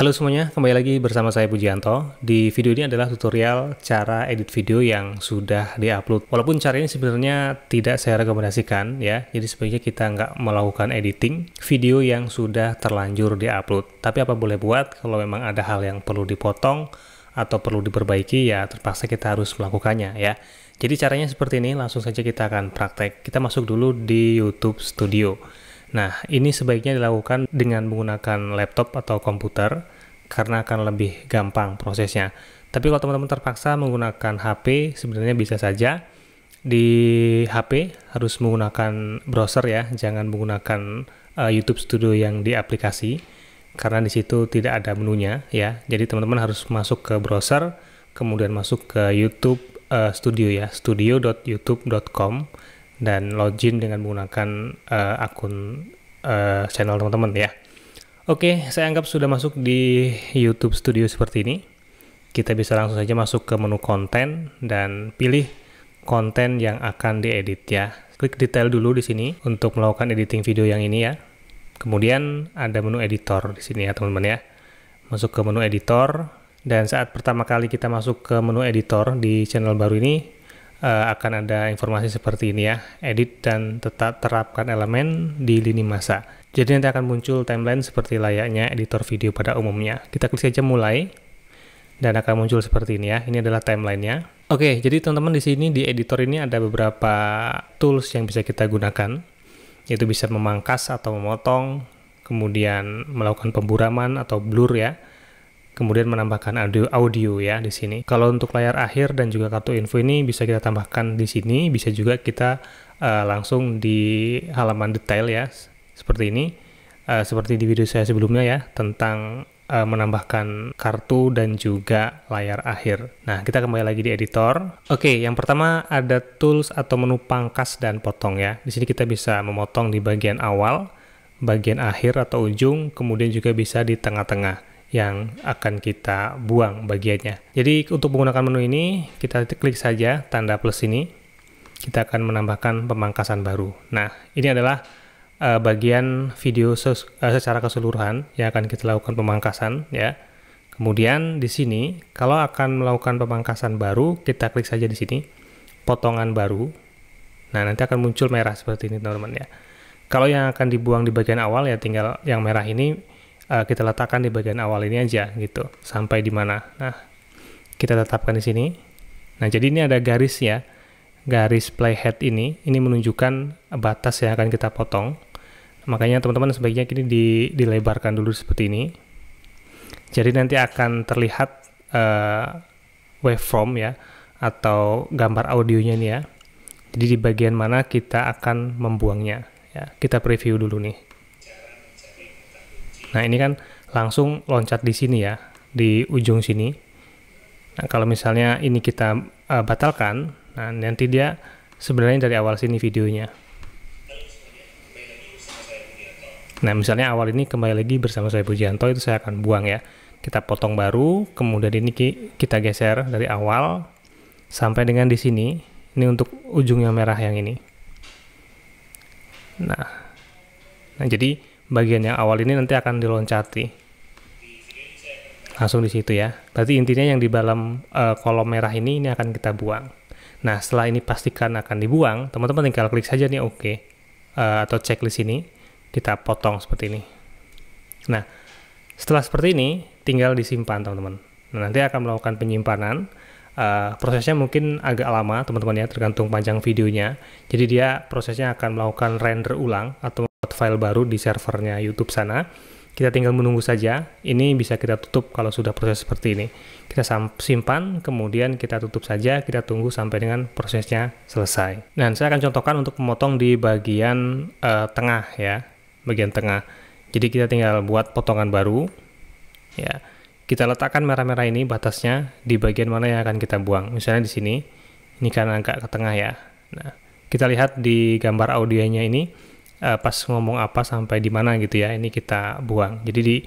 Halo semuanya, kembali lagi bersama saya Pujianto. Di video ini adalah tutorial cara edit video yang sudah diupload. Walaupun cara ini sebenarnya tidak saya rekomendasikan ya, jadi sebaiknya kita nggak melakukan editing video yang sudah terlanjur diupload. Tapi apa boleh buat, kalau memang ada hal yang perlu dipotong atau perlu diperbaiki ya terpaksa kita harus melakukannya ya. Jadi caranya seperti ini, langsung saja kita akan praktek. Kita masuk dulu di YouTube Studio. Nah, ini sebaiknya dilakukan dengan menggunakan laptop atau komputer karena akan lebih gampang prosesnya. Tapi kalau teman-teman terpaksa menggunakan HP, sebenarnya bisa saja. Di HP harus menggunakan browser ya, jangan menggunakan YouTube Studio yang di aplikasi karena di situ tidak ada menunya ya. Jadi teman-teman harus masuk ke browser, kemudian masuk ke YouTube Studio ya, studio.youtube.com. dan login dengan menggunakan akun channel teman-teman ya. Oke, saya anggap sudah masuk di YouTube Studio seperti ini. Kita bisa langsung saja masuk ke menu konten dan pilih konten yang akan diedit ya. Klik detail dulu di sini untuk melakukan editing video yang ini ya. Kemudian ada menu editor di sini ya teman-teman ya. Masuk ke menu editor dan saat pertama kali kita masuk ke menu editor di channel baru ini akan ada informasi seperti ini ya, edit dan tetap terapkan elemen di lini masa. Jadi nanti akan muncul timeline seperti layaknya editor video pada umumnya. Kita klik saja mulai dan akan muncul seperti ini ya. Ini adalah timelinenya. Oke, jadi teman-teman di sini di editor ini ada beberapa tools yang bisa kita gunakan, yaitu bisa memangkas atau memotong, kemudian melakukan pemburaman atau blur ya. Kemudian menambahkan audio ya di sini. Kalau untuk layar akhir dan juga kartu info ini bisa kita tambahkan di sini, bisa juga kita langsung di halaman detail ya, seperti ini. Seperti di video saya sebelumnya ya, tentang menambahkan kartu dan juga layar akhir. Nah, kita kembali lagi di editor. Oke, yang pertama ada tools atau menu pangkas dan potong ya. Di sini kita bisa memotong di bagian awal, bagian akhir atau ujung, kemudian juga bisa di tengah-tengah yang akan kita buang bagiannya. Jadi untuk menggunakan menu ini, kita klik saja tanda plus ini. Kita akan menambahkan pemangkasan baru. Nah, ini adalah bagian video secara keseluruhan yang akan kita lakukan pemangkasan ya. Kemudian di sini, kalau akan melakukan pemangkasan baru, kita klik saja di sini, potongan baru. Nah, nanti akan muncul merah seperti ini teman-teman ya. Kalau yang akan dibuang di bagian awal ya tinggal yang merah ini kita letakkan di bagian awal ini aja gitu, sampai di mana. Nah, kita tetapkan di sini. Nah, jadi ini ada garis ya, garis playhead ini menunjukkan batas yang akan kita potong. Makanya teman-teman sebaiknya ini dilebarkan dulu seperti ini. Jadi nanti akan terlihat waveform ya, atau gambar audionya nih ya. Jadi di bagian mana kita akan membuangnya ya. Kita preview dulu nih. Nah, ini kan langsung loncat di sini ya, di ujung sini. Nah, kalau misalnya ini kita batalkan, nah nanti dia sebenarnya dari awal sini videonya. Nah, misalnya awal ini kembali lagi bersama saya Pujianto, itu saya akan buang ya. Kita potong baru, kemudian ini kita geser dari awal sampai dengan di sini. Ini untuk ujung yang merah yang ini. Nah jadi bagian yang awal ini nanti akan diloncati langsung di situ ya. Berarti intinya yang di dalam kolom merah ini akan kita buang. Nah, setelah ini pastikan akan dibuang, teman-teman tinggal klik saja nih oke, atau checklist ini kita potong seperti ini. Nah, setelah seperti ini tinggal disimpan teman-teman. Nah, nanti akan melakukan penyimpanan. Prosesnya mungkin agak lama teman-teman ya, tergantung panjang videonya. Jadi dia prosesnya akan melakukan render ulang atau file baru di servernya YouTube sana. Kita tinggal menunggu saja. Ini bisa kita tutup kalau sudah proses seperti ini. Kita simpan, kemudian kita tutup saja, kita tunggu sampai dengan prosesnya selesai. Nah, saya akan contohkan untuk memotong di bagian tengah ya, bagian tengah. Jadi kita tinggal buat potongan baru ya. Kita letakkan merah-merah ini batasnya di bagian mana yang akan kita buang. Misalnya di sini, ini kan agak ke tengah ya. Nah, kita lihat di gambar audionya ini pas ngomong apa sampai di mana gitu ya, ini kita buang. Jadi di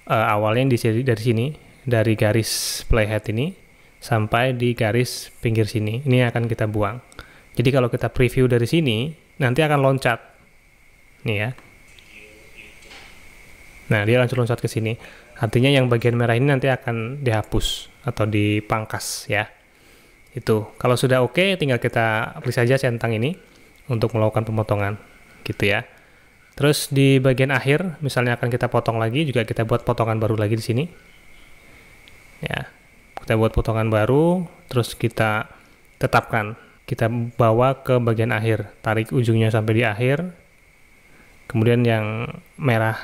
awalnya dari sini, dari garis playhead ini sampai di garis pinggir sini, ini akan kita buang. Jadi kalau kita preview dari sini, nanti akan loncat nih ya. Nah, dia langsung loncat ke sini. Artinya yang bagian merah ini nanti akan dihapus atau dipangkas ya. Itu. Kalau sudah oke, tinggal kita klik saja centang ini untuk melakukan pemotongan gitu ya. Terus di bagian akhir, misalnya akan kita potong lagi, juga kita buat potongan baru lagi di sini. Ya, kita buat potongan baru, terus kita tetapkan. Kita bawa ke bagian akhir, tarik ujungnya sampai di akhir. Kemudian yang merah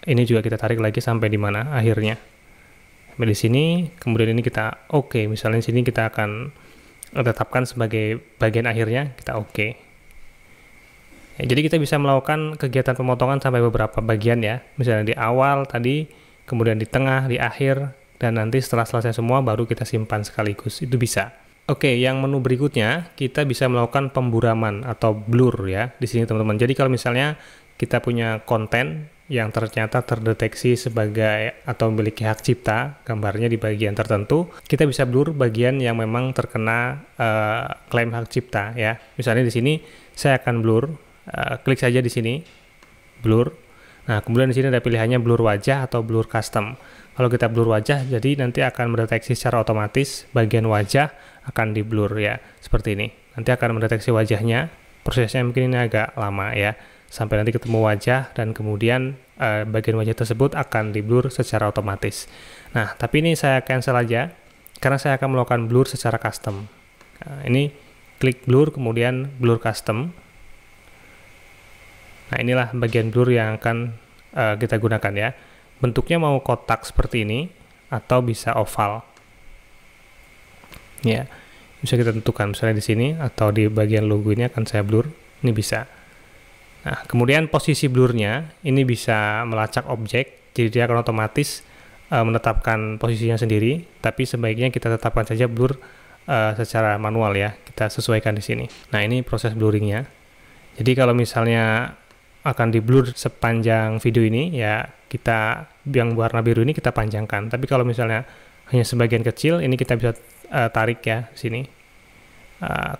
ini juga kita tarik lagi sampai di mana akhirnya. Sampai di sini, kemudian ini kita oke. Misalnya di sini kita akan tetapkan sebagai bagian akhirnya, kita oke. Ya, jadi kita bisa melakukan kegiatan pemotongan sampai beberapa bagian ya. Misalnya di awal tadi, kemudian di tengah, di akhir, dan nanti setelah selesai semua baru kita simpan sekaligus. Itu bisa. Oke, yang menu berikutnya kita bisa melakukan pemburaman atau blur ya di sini teman-teman. Jadi kalau misalnya kita punya konten yang ternyata terdeteksi sebagai atau memiliki hak cipta, gambarnya di bagian tertentu, kita bisa blur bagian yang memang terkena klaim hak cipta ya. Misalnya di sini saya akan blur. Klik saja di sini, blur. Nah, kemudian di sini ada pilihannya blur wajah atau blur custom. Kalau kita blur wajah, jadi nanti akan mendeteksi secara otomatis bagian wajah akan di blur ya, seperti ini. Nanti akan mendeteksi wajahnya. Prosesnya mungkin ini agak lama ya, sampai nanti ketemu wajah dan kemudian bagian wajah tersebut akan di blur secara otomatis. Nah, tapi ini saya cancel aja karena saya akan melakukan blur secara custom. Nah, ini klik blur kemudian blur custom. Nah, inilah bagian blur yang akan kita gunakan ya. Bentuknya mau kotak seperti ini atau bisa oval. Ya, bisa kita tentukan misalnya di sini atau di bagian logo ini akan saya blur. Ini bisa. Nah, kemudian posisi blurnya ini bisa melacak objek, jadi dia akan otomatis menetapkan posisinya sendiri, tapi sebaiknya kita tetapkan saja blur secara manual ya. Kita sesuaikan di sini. Nah, ini proses blurringnya. Jadi kalau misalnya akan di blur sepanjang video ini ya, kita yang warna biru ini kita panjangkan. Tapi kalau misalnya hanya sebagian kecil, ini kita bisa tarik ya sini.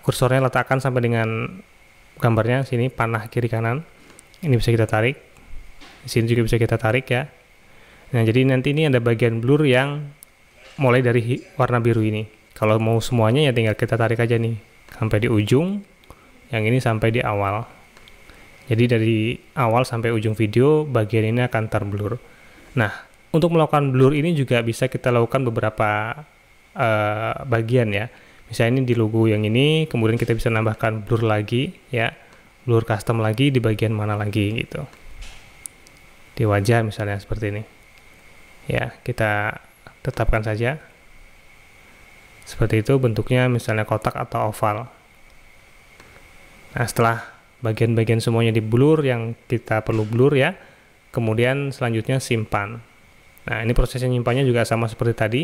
Kursornya letakkan sampai dengan gambarnya sini, panah kiri kanan. Ini bisa kita tarik. Di sini juga bisa kita tarik ya. Nah, jadi nanti ini ada bagian blur yang mulai dari warna biru ini. Kalau mau semuanya ya tinggal kita tarik aja nih sampai di ujung. Yang ini sampai di awal. Jadi dari awal sampai ujung video, bagian ini akan terblur. Nah, untuk melakukan blur ini juga bisa kita lakukan beberapa bagian ya. Misalnya ini di logo yang ini, kemudian kita bisa nambahkan blur lagi ya. Blur custom lagi di bagian mana lagi gitu. Di wajah misalnya seperti ini. Ya, kita tetapkan saja. Seperti itu bentuknya misalnya kotak atau oval. Nah, setelah bagian-bagian semuanya di blur yang kita perlu blur ya, kemudian selanjutnya simpan. Nah, ini prosesnya nyimpannya juga sama seperti tadi,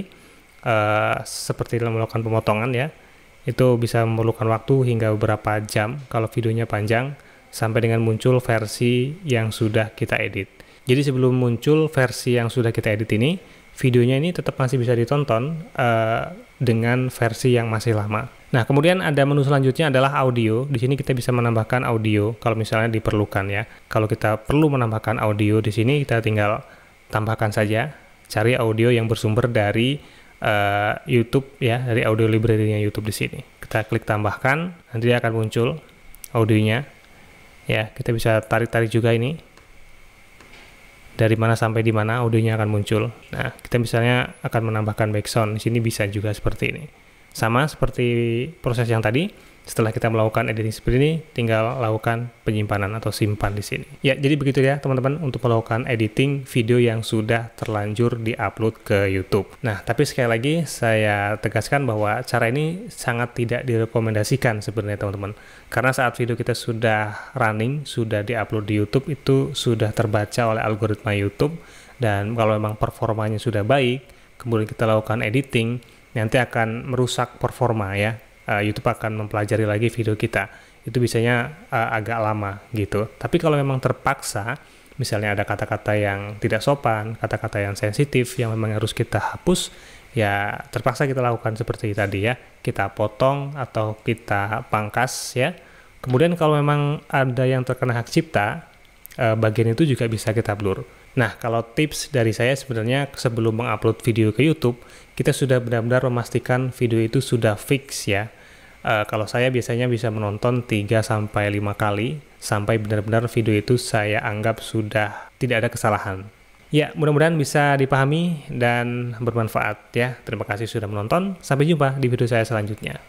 seperti dalam melakukan pemotongan ya. Itu bisa memerlukan waktu hingga beberapa jam kalau videonya panjang, sampai dengan muncul versi yang sudah kita edit. Jadi sebelum muncul versi yang sudah kita edit ini, videonya ini tetap masih bisa ditonton dengan versi yang masih lama. Nah, kemudian ada menu selanjutnya adalah audio. Di sini kita bisa menambahkan audio kalau misalnya diperlukan ya. Kalau kita perlu menambahkan audio di sini, kita tinggal tambahkan saja. Cari audio yang bersumber dari YouTube ya, dari audio library-nya YouTube di sini. Kita klik tambahkan, nanti dia akan muncul audionya. Ya, kita bisa tarik-tarik juga ini. Dari mana sampai di mana audionya akan muncul. Nah, kita misalnya akan menambahkan background. Di sini bisa juga seperti ini. Sama seperti proses yang tadi, setelah kita melakukan editing seperti ini, tinggal lakukan penyimpanan atau simpan di sini. Ya, jadi begitu ya teman-teman untuk melakukan editing video yang sudah terlanjur diupload ke YouTube. Nah, tapi sekali lagi saya tegaskan bahwa cara ini sangat tidak direkomendasikan sebenarnya teman-teman. Karena saat video kita sudah running, sudah diupload di YouTube, itu sudah terbaca oleh algoritma YouTube. Dan kalau memang performanya sudah baik, kemudian kita lakukan editing, nanti akan merusak performa ya. YouTube akan mempelajari lagi video kita. Itu biasanya agak lama gitu. Tapi kalau memang terpaksa, misalnya ada kata-kata yang tidak sopan, kata-kata yang sensitif, yang memang harus kita hapus, ya terpaksa kita lakukan seperti tadi ya. Kita potong atau kita pangkas ya. Kemudian kalau memang ada yang terkena hak cipta, bagian itu juga bisa kita blur. Nah, kalau tips dari saya sebenarnya sebelum mengupload video ke YouTube, kita sudah benar-benar memastikan video itu sudah fix ya. Kalau saya biasanya bisa menonton 3-5 kali, sampai benar-benar video itu saya anggap sudah tidak ada kesalahan. Ya, mudah-mudahan bisa dipahami dan bermanfaat ya. Terima kasih sudah menonton, sampai jumpa di video saya selanjutnya.